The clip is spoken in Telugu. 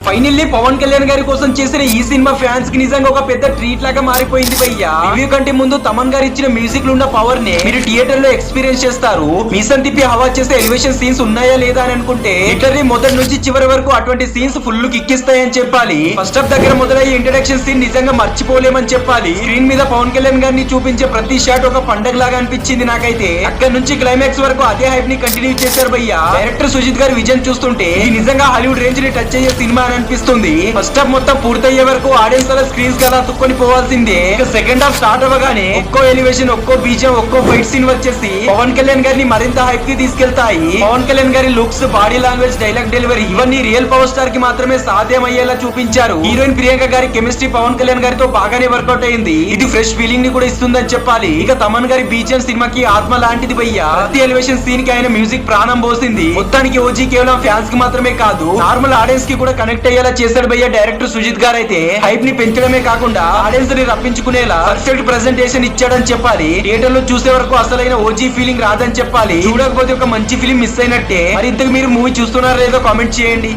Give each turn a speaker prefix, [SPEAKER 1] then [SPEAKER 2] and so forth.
[SPEAKER 1] ఫైనల్లీ పవన్ కళ్యాణ్ గారి కోసం చేసిన ఈ సినిమా ఫ్యాన్స్ కి నిజంగా ఒక పెద్ద ట్రీట్ లాగా మారిపోయింది భయ్యా. రివ్యూ కంటే ముందు తమన్ గారు ఇచ్చిన మ్యూజిక్ లో ఉన్న పవర్ ని మీరు థియేటర్ లో ఎక్స్పీరియన్స్ చేస్తారు. మీసం తిప్పి హవా చేసే ఎలివేషన్ సీన్స్ ఉన్నాయా లేదా అని అనుకుంటే లిటరలీ మొదటి నుంచి చివరి వరకు అటువంటి సీన్స్ ఫుల్ కిక్కిస్తాయని చెప్పాలి. ఫస్ట్ హాఫ్ దగ్గర మొదలయ్యే ఇంట్రడక్షన్ సీన్ నిజంగా మర్చిపోలేమని చెప్పాలి. స్క్రీన్ మీద పవన్ కళ్యాణ్ గారిని చూపించే ప్రతి షాట్ ఒక పండగ లాగా అనిపించింది నాకైతే. అక్కడ నుంచి క్లైమాక్స్ వరకు అదే హైప్ ని కంటిన్యూ చేశారు భయ్యా. డైరెక్టర్ సుజిత్ గారి విజన్ చూస్తుంటే ఇది నిజంగా హాలీవుడ్ రేంజ్ ని టచ్ అయ్యే సినిమా అనిపిస్తుంది. ఫస్ట్ హాఫ్ మొత్తం పూర్తయ్యే వరకు ఆడియన్స్ అలా స్క్రీన్స్ గా తుక్కొని పోవాల్సిందే. ఇక సెకండ్ హాఫ్ స్టార్ట్ అవ్వగానే ఒక్కో ఎలివేషన్, ఒక్కో బీజం, ఒక్కో ఫైట్ సీన్ వచ్చేసి పవన్ కళ్యాణ్ గారిని మరింత హైప్ కి తీసుకెళ్తాయి. పవన్ కళ్యాణ్ గారి looks, body language, dialogue delivery ఇవన్నీ రియల్ పవర్ స్టార్ కి మాత్రమే సాధ్యమయ్యేలా చూపించారు. హీరోయిన్ ప్రియాంక గారి కెమిస్ట్రీ పవన్ కళ్యాణ్ గారితో బాగానే వర్కౌట్ అయింది. ఇది ఫ్రెష్ ఫీలింగ్ ని కూడా ఇస్తుందని చెప్పాలి. ఇక తమన్ గారి బీజం సినిమాకి ఆత్మ లాంటిది భయ్యా. ప్రతి ఎలివేషన్ సీన్ కి ఆయన మ్యూజిక్ ప్రాణం పోసింది. మొత్తానికి ఓజీ కేవలం ఫ్యాన్స్ కి మాత్రమే కాదు, నార్మల్ ఆడియన్స్ కి కూడా కనెక్ట్ అయ్యేలా చేశాడు భయ్యా. డైరెక్టర్ సుజిత్ గారు అయితే హైప్ ని పెంచడమే కాకుండా ఆడియన్స్ ని రప్పించుకునేలా పర్ఫెక్ట్ ప్రెజెంటేషన్ ఇచ్చాడని చెప్పాలి. థియేటర్ లో చూసే వరకు అసలైన ఓజీ ఫీలింగ్ రాదని చెప్పాలి. చూడకపోతే ఒక మంచి ఫిలిం మిస్ అయినట్టే. మరి ఇంతకు మీరు మూవీ చూస్తున్నారా లేదో కామెంట్ చేయండి.